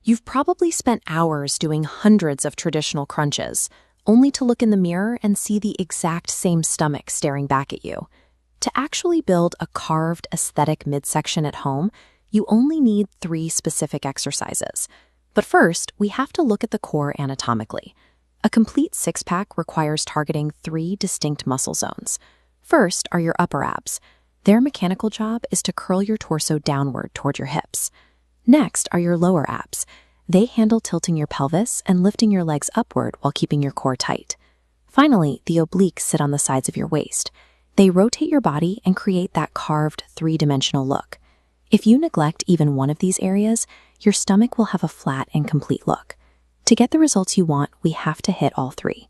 You've probably spent hours doing hundreds of traditional crunches, only to look in the mirror and see the exact same stomach staring back at you. To actually build a carved aesthetic midsection at home, you only need 3 specific exercises. But first, we have to look at the core anatomically. A complete six-pack requires targeting 3 distinct muscle zones. First are your upper abs. Their mechanical job is to curl your torso downward toward your hips. Next are your lower abs. They handle tilting your pelvis and lifting your legs upward while keeping your core tight. Finally, the obliques sit on the sides of your waist. They rotate your body and create that carved 3-dimensional look. If you neglect even one of these areas, your stomach will have a flat, incomplete look. To get the results you want, we have to hit all 3.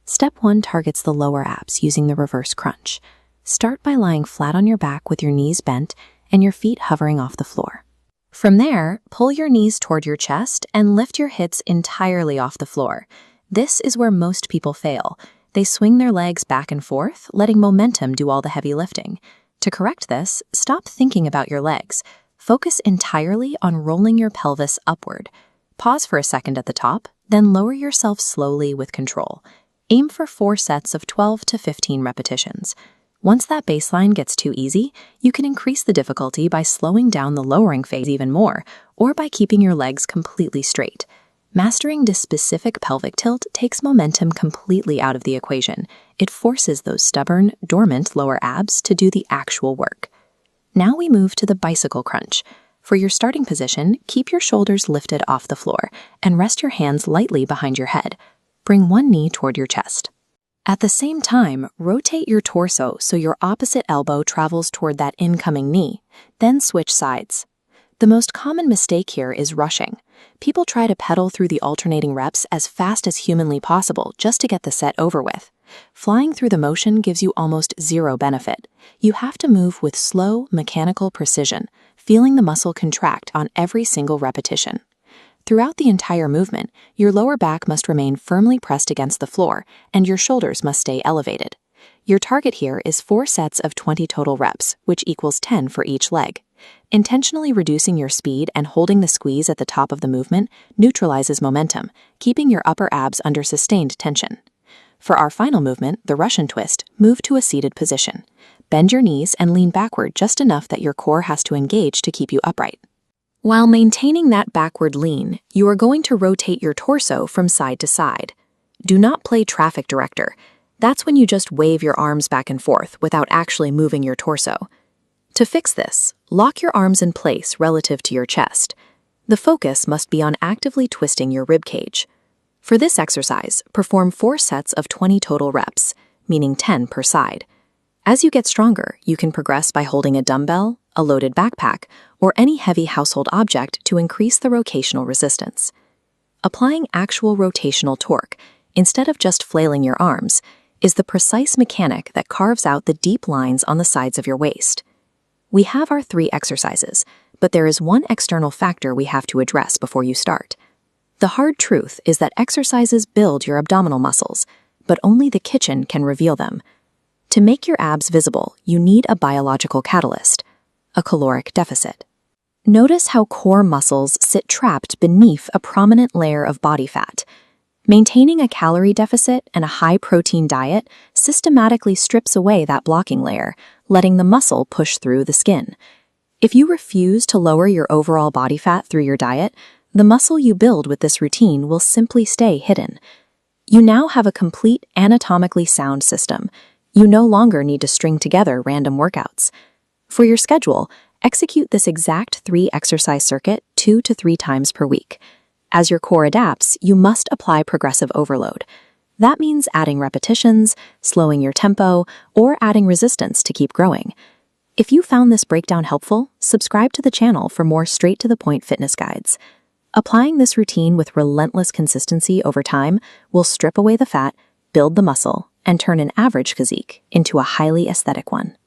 Step 1 targets the lower abs using the reverse crunch. Start by lying flat on your back with your knees bent and your feet hovering off the floor. From there, pull your knees toward your chest and lift your hips entirely off the floor. This is where most people fail. They swing their legs back and forth, letting momentum do all the heavy lifting. To correct this, stop thinking about your legs. Focus entirely on rolling your pelvis upward. Pause for a second at the top, then lower yourself slowly with control. Aim for 4 sets of 12 to 15 repetitions. Once that baseline gets too easy, you can increase the difficulty by slowing down the lowering phase even more, or by keeping your legs completely straight. Mastering this specific pelvic tilt takes momentum completely out of the equation. It forces those stubborn, dormant lower abs to do the actual work. Now we move to the bicycle crunch. For your starting position, keep your shoulders lifted off the floor and rest your hands lightly behind your head. Bring one knee toward your chest. At the same time, rotate your torso so your opposite elbow travels toward that incoming knee, then switch sides. The most common mistake here is rushing. People try to pedal through the alternating reps as fast as humanly possible just to get the set over with. Flying through the motion gives you almost 0 benefit. You have to move with slow, mechanical precision, feeling the muscle contract on every single repetition. Throughout the entire movement, your lower back must remain firmly pressed against the floor, and your shoulders must stay elevated. Your target here is 4 sets of 20 total reps, which equals 10 for each leg. Intentionally reducing your speed and holding the squeeze at the top of the movement neutralizes momentum, keeping your upper abs under sustained tension. For our final movement, the Russian twist, move to a seated position. Bend your knees and lean backward just enough that your core has to engage to keep you upright. While maintaining that backward lean, you are going to rotate your torso from side to side. Do not play traffic director. That's when you just wave your arms back and forth without actually moving your torso. To fix this, lock your arms in place relative to your chest. The focus must be on actively twisting your rib cage. For this exercise, perform 4 sets of 20 total reps, meaning 10 per side. As you get stronger, you can progress by holding a dumbbell, a loaded backpack, or any heavy household object to increase the rotational resistance. Applying actual rotational torque, instead of just flailing your arms, is the precise mechanic that carves out the deep lines on the sides of your waist. We have our 3 exercises, but there is one external factor we have to address before you start. The hard truth is that exercises build your abdominal muscles, but only the kitchen can reveal them. To make your abs visible, you need a biological catalyst, a caloric deficit. Notice how core muscles sit trapped beneath a prominent layer of body fat. Maintaining a calorie deficit and a high-protein diet systematically strips away that blocking layer, letting the muscle push through the skin. If you refuse to lower your overall body fat through your diet, the muscle you build with this routine will simply stay hidden. You now have a complete anatomically sound system. You no longer need to string together random workouts. For your schedule, execute this exact 3-exercise circuit 2 to 3 times per week. As your core adapts, you must apply progressive overload. That means adding repetitions, slowing your tempo, or adding resistance to keep growing. If you found this breakdown helpful, subscribe to the channel for more straight-to-the-point fitness guides. Applying this routine with relentless consistency over time will strip away the fat, build the muscle, and turn an average physique into a highly aesthetic one.